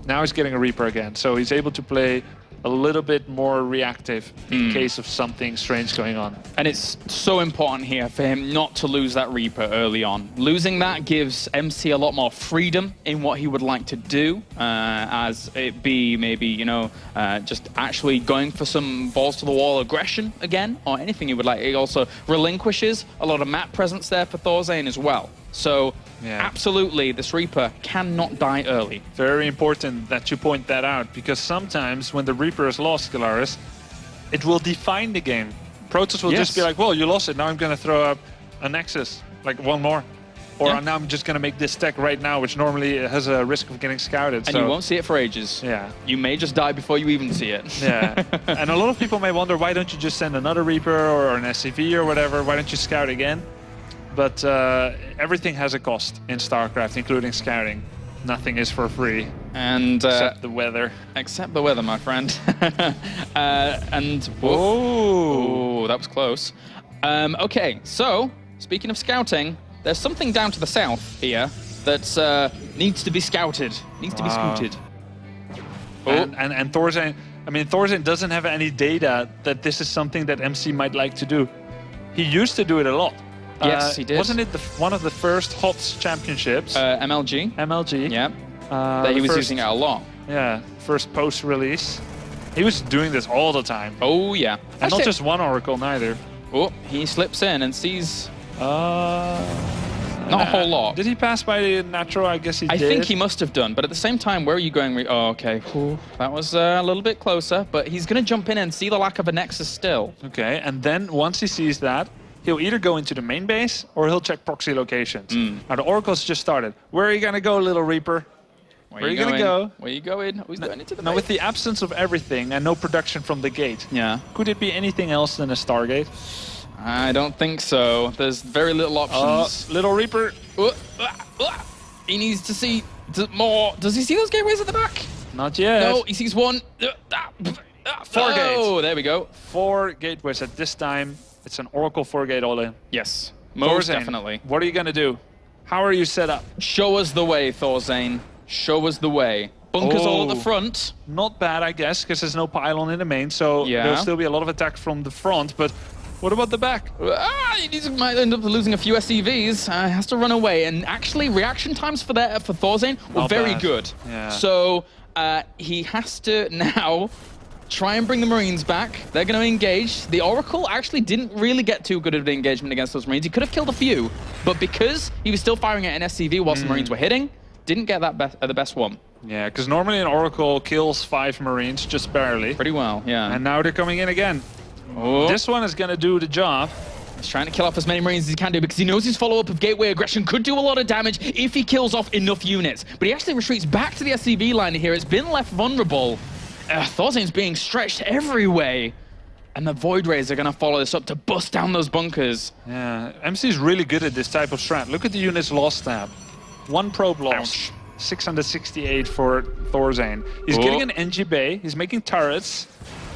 Now he's getting a Reaper again, so he's able to play a little bit more reactive in case of something strange going on. And it's so important here for him not to lose that Reaper early on. Losing that gives MC a lot more freedom in what he would like to do, as it be maybe, you know, just actually going for some balls to the wall aggression again, or anything he would like. It also relinquishes a lot of map presence there for ThorZaIN as well. So absolutely, this Reaper cannot die early. Very important that you point that out, because sometimes when the Reaper is lost, Galaris, it will define the game. Protoss will just be like, well, you lost it, now I'm going to throw up a Nexus, like one more. Or now I'm just going to make this tech right now, which normally has a risk of getting scouted. And you won't see it for ages. Yeah. You may just die before you even see it. Yeah. And a lot of people may wonder, why don't you just send another Reaper or an SCV or whatever? Why don't you scout again? But everything has a cost in StarCraft, including scouting. Nothing is for free. And except the weather. Except the weather, my friend. And whoa, that was close. Okay, so speaking of scouting, there's something down to the south here that needs to be scouted, needs to be scouted. And ThorZaIN, I mean, ThorZaIN doesn't have any data that this is something that MC might like to do. He used to do it a lot. Yes, he did. Wasn't it one of the first HOTS championships? MLG. MLG. Yeah. That he was using it a lot. Yeah, first post-release. He was doing this all the time. Oh, yeah. And not just one Oracle, neither. Oh, he slips in and sees... not a whole lot. Did he pass by the natural? I guess he did. I think he must have done, but at the same time, where are you going? Oh, okay. That was a little bit closer, but he's going to jump in and see the lack of a Nexus still. Okay, and then once he sees that, he'll either go into the main base or he'll check proxy locations. Now the Oracle's just started. Where are you gonna go, little Reaper? Where are you gonna go? Where you going? Who's going into the Now base? with the absence of everything and no production from the gate, Yeah. could it be anything else than a Stargate? I don't think so. There's very little options. Little Reaper. He needs to see more. Does he see those gateways at the back? Not yet. No, he sees one. 4 gates. Oh, there we go. 4 gateways at this time. It's an Oracle 4-gate all-in. Yes, most ThorZaIN, definitely. What are you gonna do? How are you set up? Show us the way, ThorZaIN. Show us the way. Bunkers all at the Oh. front. Not bad, I guess, because there's no pylon in the main, so Yeah. there'll still be a lot of attack from the front, but what about the back? He might end up losing a few SCVs. Has to run away. And actually, reaction times for ThorZaIN were Not very bad. good. Yeah. So he has to now try and bring the Marines back. They're going to engage. The Oracle actually didn't really get too good of an engagement against those Marines. He could have killed a few, but because he was still firing at an SCV whilst the Marines were hitting, didn't get that the best one. Yeah, because normally an Oracle kills 5 Marines, just barely. Pretty well, yeah. And now they're coming in again. Oh. This one is gonna do the job. He's trying to kill off as many Marines as he can do because he knows his follow-up of Gateway Aggression could do a lot of damage if he kills off enough units. But he actually retreats back to the SCV line here. It's been left vulnerable. ThorZaIN's being stretched every way. And the Void Rays are going to follow this up to bust down those bunkers. Yeah, MC is really good at this type of strat. Look at the units lost tab. 1 probe loss. Ouch. 668 for ThorZaIN. He's Oh. getting an NG bay. He's making turrets.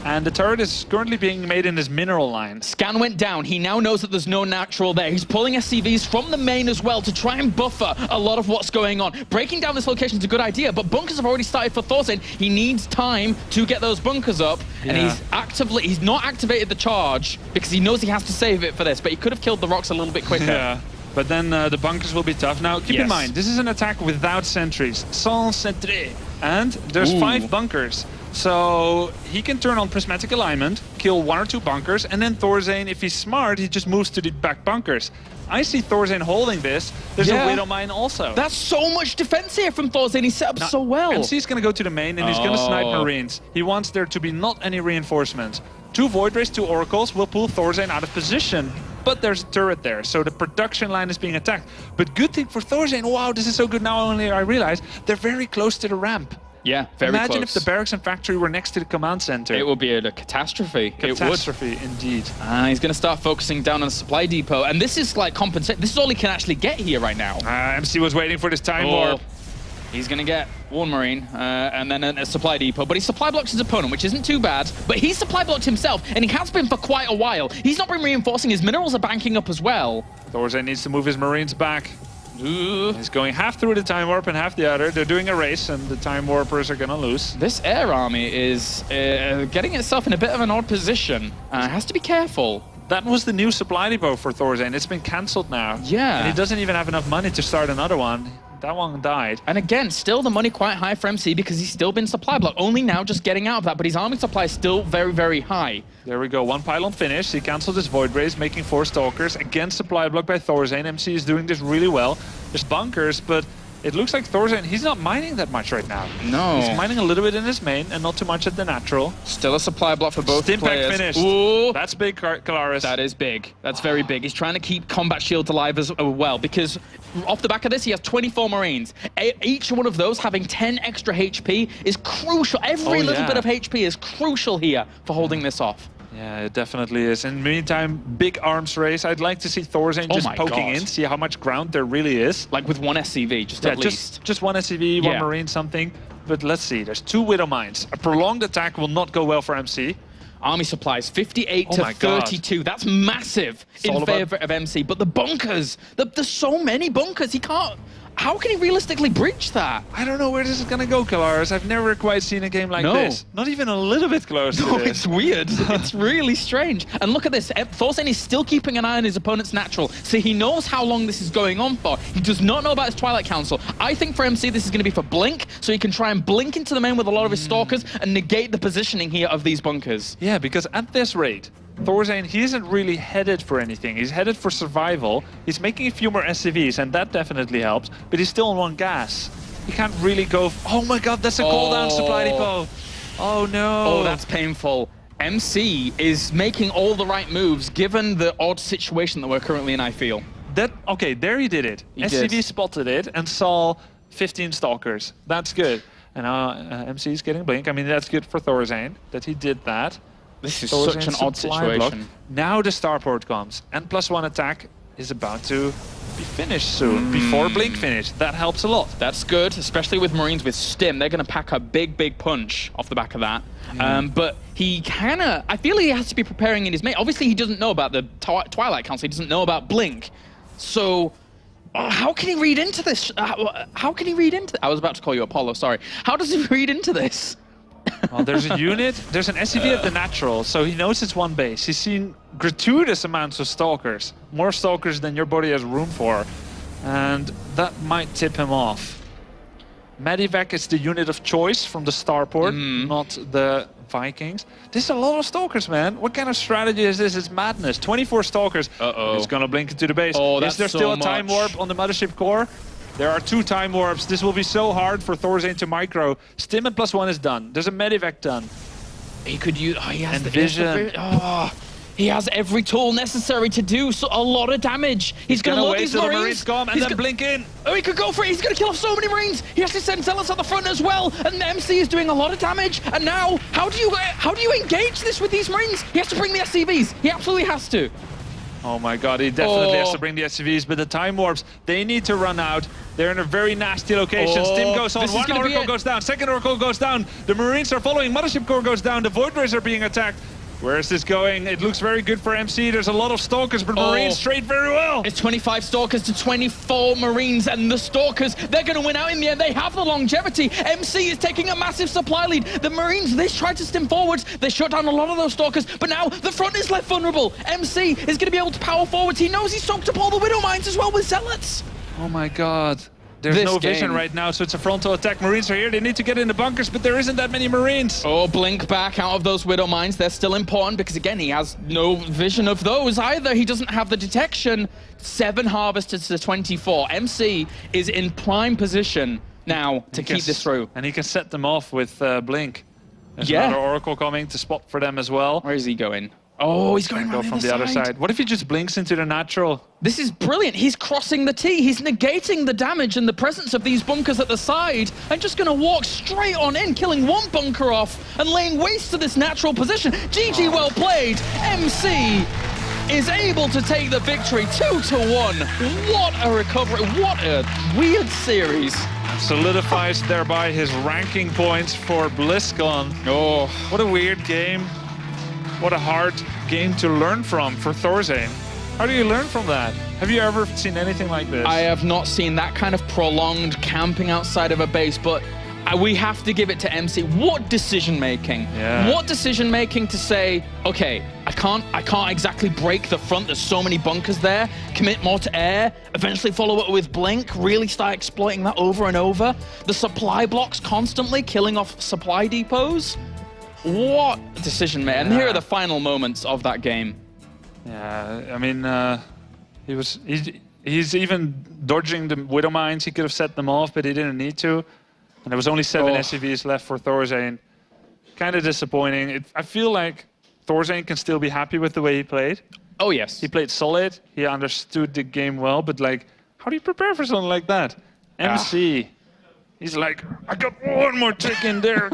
And the turret is currently being made in his mineral line. Scan went down. He now knows that there's no natural there. He's pulling SCVs from the main as well to try and buffer a lot of what's going on. Breaking down this location is a good idea, but bunkers have already started for ThorZaIN. He needs time to get those bunkers up, and Yeah. he's not activated the charge because he knows he has to save it for this, but he could have killed the rocks a little bit quicker. Yeah. But then the bunkers will be tough. Now, keep in Yes. mind, this is an attack without sentries. Sans sentry. And there's Ooh. 5 bunkers. So he can turn on prismatic alignment, kill 1 or 2 bunkers, and then ThorZaIN, if he's smart, he just moves to the back bunkers. I see ThorZaIN holding this. There's Yeah. a Widow Mine also. That's so much defense here from ThorZaIN. He set up so well. MC's going to go to the main and he's going to snipe Oh. Marines. He wants there to be not any reinforcements. 2 Void Rays, 2 Oracles will pull ThorZaIN out of position. But there's a turret there, so the production line is being attacked. But good thing for ThorZaIN, wow, this is so good. Now only I realize they're very close to the ramp. Yeah, very Imagine close. if the barracks and factory were next to the command center. It would be a catastrophe. Catastrophe, indeed. It would. He's going to start focusing down on the supply depot, and this is like compensate. This is all he can actually get here right now. MC was waiting for this time warp. He's going to get 1 Marine and then a supply depot, but he supply blocks his opponent, which isn't too bad. But he's supply blocked himself, and he has been for quite a while. He's not been reinforcing. His minerals are banking up as well. ThorZaIN needs to move his Marines back. He's going half through the time warp and half the other. They're doing a race, and the time warpers are going to lose. This air army is getting itself in a bit of an odd position. Has to be careful. That was the new supply depot for ThorZaIN. It's been cancelled now. Yeah. And he doesn't even have enough money to start another one. That one died. And again, still the money quite high for MC because he's still been supply blocked. Only now just getting out of that, but his army supply is still very, very high. There we go. 1 pylon finished. He cancelled his Void Rays, making 4 Stalkers. Again, supply block by ThorZaIN. MC is doing this really well. There's bunkers, but it looks like ThorZaIN, he's not mining that much right now. No. He's mining a little bit in his main and not too much at the natural. Still a supply block for both Stimpack players. finished. Ooh. That's big, Kalaris. That is big. That's very big. He's trying to keep combat shields alive as well because off the back of this, he has 24 Marines. Each one of those having 10 extra HP is crucial. Every little bit of HP is crucial here for holding this off. Yeah, it definitely is. In the meantime, big arms race. I'd like to see ThorZaIN just my poking God. in, see how much ground there really is. Like with 1 SCV, just Yeah, at least. just 1 SCV, 1 Yeah. Marine, something. But let's see, there's 2 Widow Mines. A prolonged attack will not go well for MC. Army supplies, 58 Oh to my God. 32. That's massive all in about- favor of MC. But the bunkers, there's so many bunkers. He can't. How can he realistically breach that? I don't know where this is going to go, Kalaris. I've never quite seen a game like No. this. Not even a little bit close to No, this. it's weird. It's really strange. And look at this. ThorZaIN is still keeping an eye on his opponent's natural. So he knows how long this is going on for. He does not know about his Twilight Council. I think for MC, this is going to be for Blink. So he can try and blink into the main with a lot of his Stalkers and negate the positioning here of these bunkers. Yeah, because at this rate, ThorZaIN, he isn't really headed for anything. He's headed for survival. He's making a few more SCVs, and that definitely helps. But he's still on 1 gas. He can't really go... Oh my God, that's a cooldown supply depot. Oh no. Oh, that's painful. MC is making all the right moves given the odd situation that we're currently in, I feel. Okay, there he did it. He SCV did. spotted it and saw 15 stalkers. That's good. And now MC is getting blink. I mean, that's good for ThorZaIN that he did that. This is ThorZaIN such an odd supply block. situation. Now the starport comes, and +1 attack is about to be finished soon, before blink finish. That helps a lot. That's good, especially with Marines with Stim. They're going to pack a big, big punch off the back of that. But he kind of, I feel he has to be preparing in his mate. Obviously, he doesn't know about the Twilight Council. He doesn't know about blink. So how can he read into this? How can he read into I was about to call you Apollo, sorry. How does he read into this? Well, there's a unit, there's an SCV at the natural, so he knows it's one base. He's seen gratuitous amounts of stalkers, more stalkers than your body has room for, and that might tip him off. Medivac is the unit of choice from the starport, not the Vikings. This is a lot of stalkers, man. What kind of strategy is this? It's madness. 24 stalkers. It's gonna blink into the base. That's is there still so a time much. warp on the mothership core? There are 2 time warps. This will be so hard for ThorZaIN to micro. Stim and +1 is done. There's a medivac done. He could use, he has And the vision. He has every tool necessary to do a lot of damage. He's going to load wait these till the Marines. Marines come and then blink in. Oh, he could go for it. He's going to kill off so many Marines. He has to send Zealots at the front as well. And the MC is doing a lot of damage. And now, how do you engage this with these Marines? He has to bring the SCVs. He absolutely has to. Oh my god, he definitely has to bring the SCVs, but the time warps, they need to run out. They're in a very nasty location. Stim goes on, this is one gonna be Oracle it. goes down, second Oracle goes down. The Marines are following, Mothership Core goes down, the Void Rays are being attacked. Where is this going? It looks very good for MC. There's a lot of Stalkers, but Marines trade very well. It's 25 Stalkers to 24 Marines, and the Stalkers, they're going to win out in the end. They have the longevity. MC is taking a massive supply lead. The Marines, they tried to stim forwards. They shut down a lot of those Stalkers, but now the front is left vulnerable. MC is going to be able to power forwards. He knows he's soaked up all the Widow Mines as well with Zealots. Oh my god. There's This no vision game. right now, so it's a frontal attack. Marines are here, they need to get in the bunkers, but there isn't that many Marines. Oh, blink back out of those Widow Mines. They're still important because, again, he has no vision of those either. He doesn't have the detection. 7 harvested to 24. MC is in prime position now to keep this through. And he can set them off with Blink. There's Yeah. another Oracle coming to spot for them as well. Where is he going? Oh, he's going Go around from the other side. What if he just blinks into the natural? This is brilliant. He's crossing the T. He's negating the damage and the presence of these bunkers at the side and just going to walk straight on in, killing one bunker off and laying waste to this natural position. GG, well played. MC is able to take the victory 2-1. What a recovery. What a weird series. Solidifies thereby his ranking points for BlizzCon. Oh, What a weird game. What a hard game to learn from for ThorZaIN. How do you learn from that? Have you ever seen anything like this? I have not seen that kind of prolonged camping outside of a base, but we have to give it to MC. What decision making? Yeah. What decision making to say, okay, I can't exactly break the front. There's so many bunkers there. Commit more to air. Eventually follow it with blink. Really start exploiting that over and over. The supply blocks constantly killing off supply depots. What decision, man. And here are the final moments of that game. Yeah, I mean, he's even dodging the Widow Mines. He could have set them off, but he didn't need to. And there was only 7 SCVs left for ThorZaIN. Kind of disappointing. I feel like ThorZaIN can still be happy with the way he played. Oh, yes. He played solid. He understood the game well, but like, how do you prepare for something like that? MC. He's like, I got one more trick in there.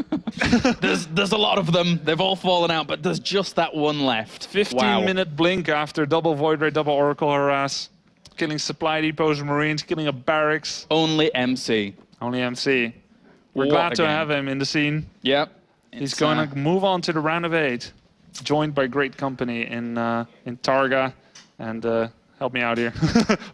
There's a lot of them. They've all fallen out, but there's just that one left. 15-minute blink after double Void Ray, double Oracle harass. Killing supply depots, Marines, killing a barracks. Only MC. Only MC. We're What glad a to game. have him in the scene. Yep. He's going to move on to the round of 8. Joined by great company in Targa and help me out here.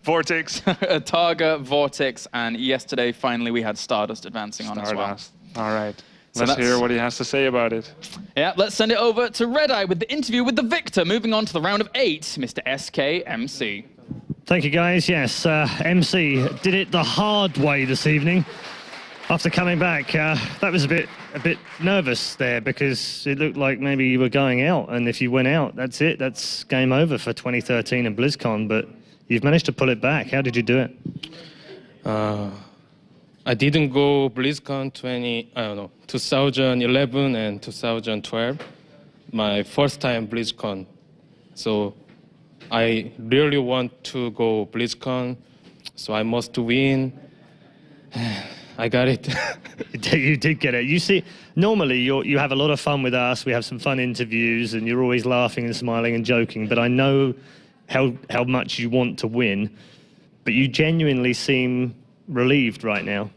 Vortex. Targa, Vortex, and yesterday, finally, we had Stardust advancing on as well. Stardust. All right. So Let's that's- hear what he has to say about it. Yeah, let's send it over to Red Eye with the interview with the victor. Moving on to the round of 8, Mr. SKMC. Thank you, guys. Yes, MC did it the hard way this evening. After coming back, that was a bit nervous there because it looked like maybe you were going out, and if you went out, that's it. That's game over for 2013 and BlizzCon. But you've managed to pull it back. How did you do it? I didn't go BlizzCon 2011 and 2012, my first time BlizzCon. So I really want to go BlizzCon, so I must win. I got it. You did get it. You see, normally you have a lot of fun with us. We have some fun interviews, and you're always laughing and smiling and joking. But I know how much you want to win. But you genuinely seem relieved right now.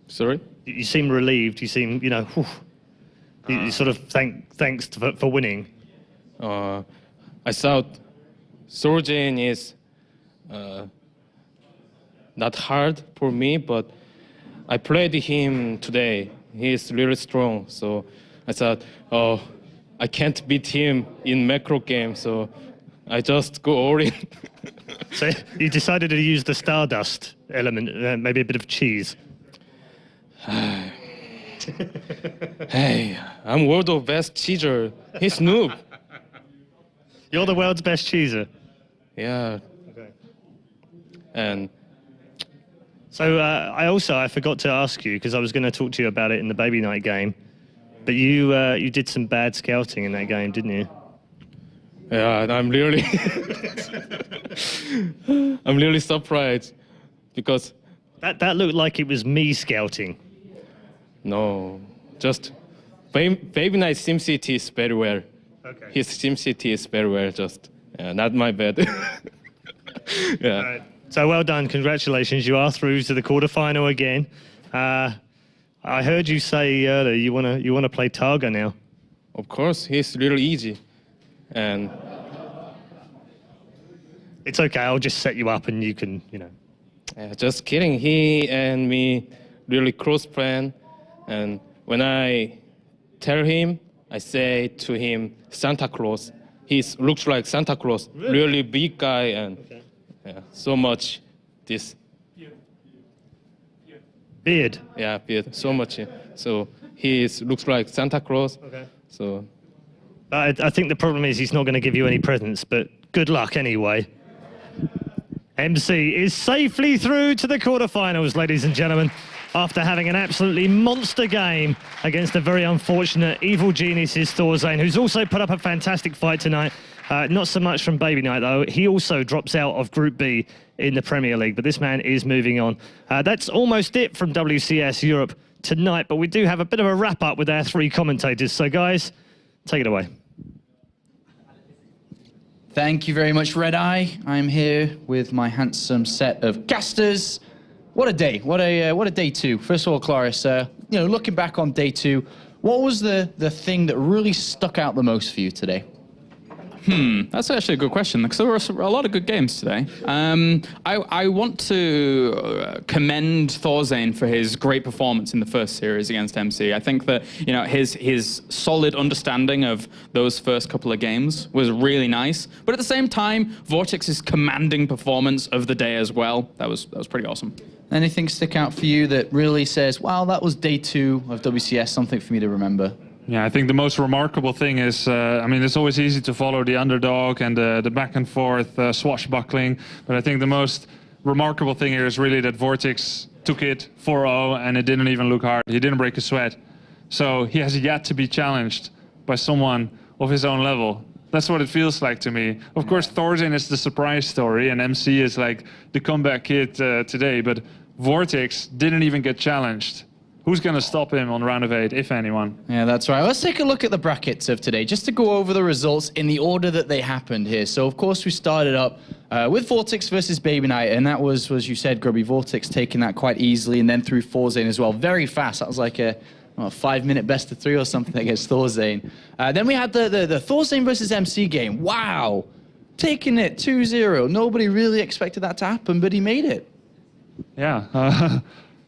Sorry? You seem relieved. You seem, you know, whew. You sort of thanks for winning. I thought ThorZaIN is not hard for me, but I played him today. He is really strong, so I thought, oh, I can't beat him in macro game, so I just go all in. So you decided to use the Stardust element, maybe a bit of cheese. Hey, I'm world of best cheeser. He's noob. You're the world's best cheeser. Yeah. Okay. And So I forgot to ask you, because I was going to talk to you about it in the Baby Night game, but you did some bad scouting in that game, didn't you? yeah, I'm really, I'm really surprised because That looked like it was me scouting. no, just Baby Night SimCity is very well. Okay. His SimCity is very well. Just not my bad. Yeah. All right. So well done, congratulations. You are through to the quarterfinal again. I heard you say earlier you wanna play Targa now. Of course, he's really easy, and It's okay. I'll just set you up and you can, you know. just kidding. He and me really close friend, and when I tell him, I say to him Santa Claus. He looks like Santa Claus, really big guy, and yeah, so much this. Beard. Yeah, beard, so much. So he looks like Santa Claus. Okay. So I think the problem is he's not going to give you any presents, but good luck anyway. MC is safely through to the quarterfinals, ladies and gentlemen, after having an absolutely monster game against the very unfortunate Evil Geniuses ThorZaIN, who's also put up a fantastic fight tonight. Not so much from Baby Night, though. He also drops out of Group B in the Premier League, but this man is moving on. That's almost it from WCS Europe tonight, but we do have a bit of a wrap-up with our three commentators. So, guys, take it away. Thank you very much, Red Eye. I'm here with my handsome set of casters. What a day! What a day two. First of all, Clarice, looking back on day two, what was the thing that really stuck out the most for you today? That's actually a good question, because there were a lot of good games today. I want to commend ThorZaIN for his great performance in the first series against MC. I think that his solid understanding of those first couple of games was really nice. But at the same time, Vortex's commanding performance of the day as well, that was pretty awesome. Anything stick out for you that really says, wow, that was day two of WCS, something for me to remember? Yeah, I think the most remarkable thing is, it's always easy to follow the underdog and the back and forth swashbuckling, but I think the most remarkable thing here is really that Vortex took it 4-0 and it didn't even look hard. He didn't break a sweat. So he has yet to be challenged by someone of his own level. That's what it feels like to me. Of course, ThorZaIN is the surprise story and MC is like the comeback kid today, but Vortex didn't even get challenged. Who's going to stop him on round of 8, if anyone? Yeah, that's right. Let's take a look at the brackets of today, just to go over the results in the order that they happened here. So, of course, we started up with Vortex versus Baby Night, and that was, as you said, Grubby, Vortex taking that quite easily, and then through ThorZaIN as well. Very fast. That was like a 5-minute best of 3 or something against ThorZaIN. Then we had the ThorZaIN versus MC game. Wow. Taking it 2-0. Nobody really expected that to happen, but he made it. Yeah,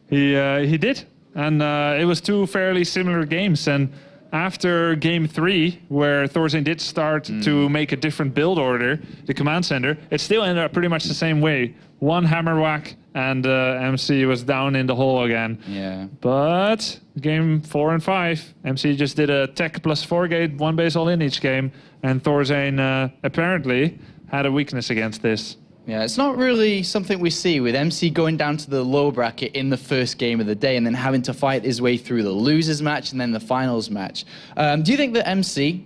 he did. And it was two fairly similar games. And after game 3, where ThorZaIN did start to make a different build order, the command center, it still ended up pretty much the same way. One hammer whack, and MC was down in the hole again. Yeah. But game 4 and 5, MC just did a tech plus 4 gate, 1 base all in each game. And ThorZaIN apparently had a weakness against this. Yeah, it's not really something we see with MC going down to the low bracket in the first game of the day and then having to fight his way through the losers match and then the finals match. Do you think that MC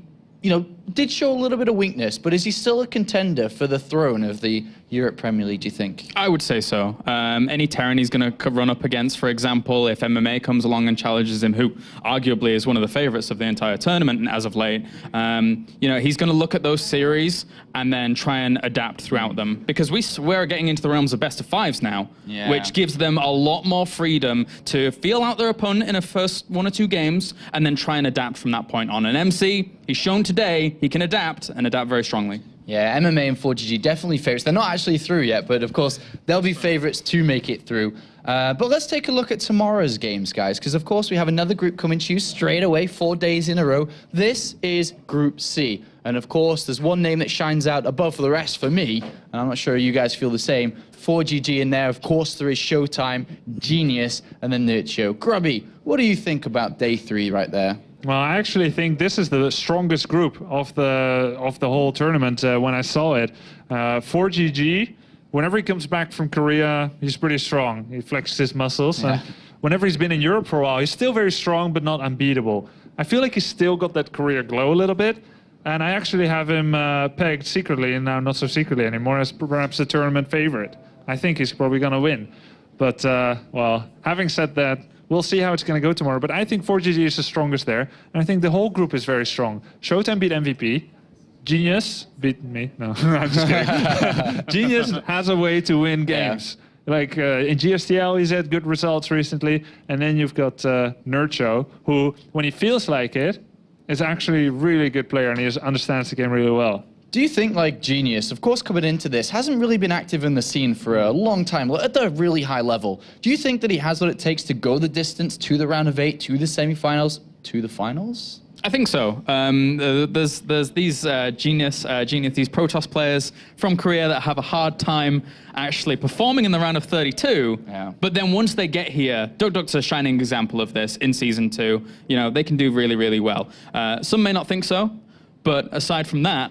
did show a little bit of weakness, but is he still a contender for the throne of the Europe Premier League, do you think? I would say so. Any Terran he's going to run up against, for example, if MMA comes along and challenges him, who arguably is one of the favorites of the entire tournament as of late, he's going to look at those series and then try and adapt throughout them. Because we're getting into the realms of best of fives now, which gives them a lot more freedom to feel out their opponent in a first 1 or 2 games and then try and adapt from that point on. And MC, he's shown today he can adapt and adapt very strongly. Yeah, MMA and 4GG definitely favorites. They're not actually through yet, but of course, they'll be favorites to make it through. But let's take a look at tomorrow's games, guys, because of course we have another group coming to you straight away, 4 days in a row. This is Group C. And of course, there's one name that shines out above the rest for me, and I'm not sure you guys feel the same. 4GG in there, of course there is Showtime, Genius, and then Nurture. Grubby, what do you think about day 3 right there? Well, I actually think this is the strongest group of the whole tournament when I saw it. 4GG, whenever he comes back from Korea, he's pretty strong. He flexes his muscles. Yeah. And whenever he's been in Europe for a while, he's still very strong, but not unbeatable. I feel like he's still got that Korea glow a little bit. And I actually have him pegged secretly, and now not so secretly anymore, as perhaps the tournament favorite. I think he's probably going to win. But, well, having said that, we'll see how it's going to go tomorrow. But I think 4GG is the strongest there. And I think the whole group is very strong. Showtime beat MVP. Genius beat me. No, I'm just kidding. Genius has a way to win games. Yeah. Like in GSTL, he's had good results recently. And then you've got Nurcho, who, when he feels like it, is actually a really good player. And he understands the game really well. Do you think, like, Genius, of course, coming into this, hasn't really been active in the scene for a long time, at the really high level? Do you think that he has what it takes to go the distance to the round of 8, to the semifinals, to the finals? I think so. There's these Genius, these Protoss players from Korea that have a hard time actually performing in the round of 32. Yeah. But then once they get here, Duck's a shining example of this in Season 2. They can do really, really well. Some may not think so, but aside from that,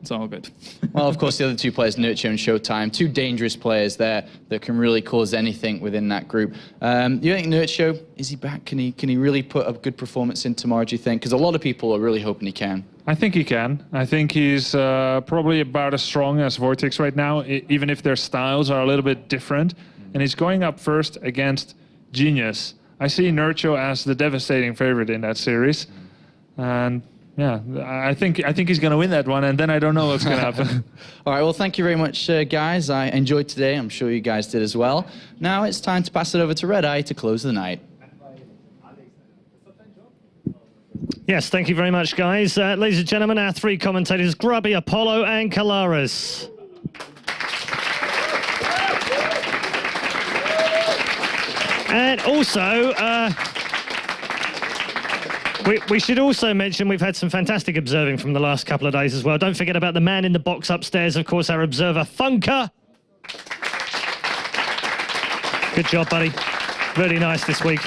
it's all good. Well, of course, the other 2 players, Nurture and Showtime, 2 dangerous players there that can really cause anything within that group. You think Nurture, is he back? Can he really put a good performance in tomorrow, do you think? Because a lot of people are really hoping he can. I think he can. I think he's probably about as strong as Vortex right now, even if their styles are a little bit different. And he's going up first against Genius. I see Nurture as the devastating favorite in that series. And yeah, I think he's going to win that one, and then I don't know what's going to happen. All right, well, thank you very much, guys. I enjoyed today. I'm sure you guys did as well. Now it's time to pass it over to Red Eye to close the night. Yes, thank you very much, guys. Ladies and gentlemen, our 3 commentators, Grubby, Apollo, and Kalaris. And also, we should also mention we've had some fantastic observing from the last couple of days as well. Don't forget about the man in the box upstairs, of course, our observer, Funker. Good job, buddy. Really nice this week.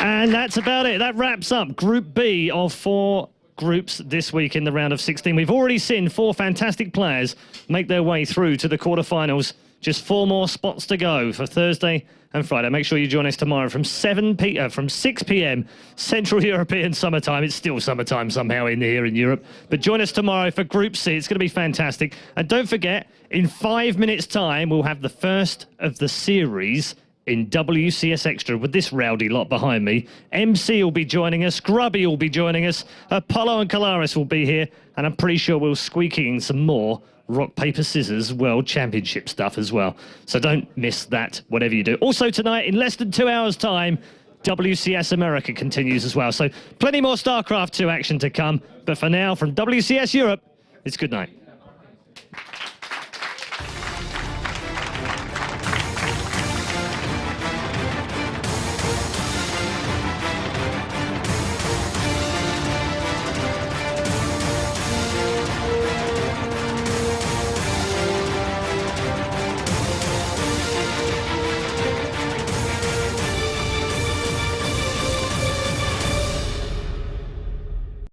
And that's about it. That wraps up Group B of 4 groups this week in the round of 16. We've already seen 4 fantastic players make their way through to the quarterfinals. Just 4 more spots to go for Thursday and Friday. Make sure you join us tomorrow from 6 p.m. Central European summertime. It's still summertime somehow here in Europe. But join us tomorrow for Group C. It's going to be fantastic. And don't forget, in 5 minutes' time, we'll have the first of the series in WCS Extra with this rowdy lot behind me. MC will be joining us. Grubby will be joining us. Apollo and Kalaris will be here. And I'm pretty sure we'll squeak in some more rock, paper, scissors World Championship stuff as well. So don't miss that, whatever you do. Also tonight, in less than 2 hours' time, WCS America continues as well. So plenty more StarCraft 2 action to come. But for now, from WCS Europe, it's good night.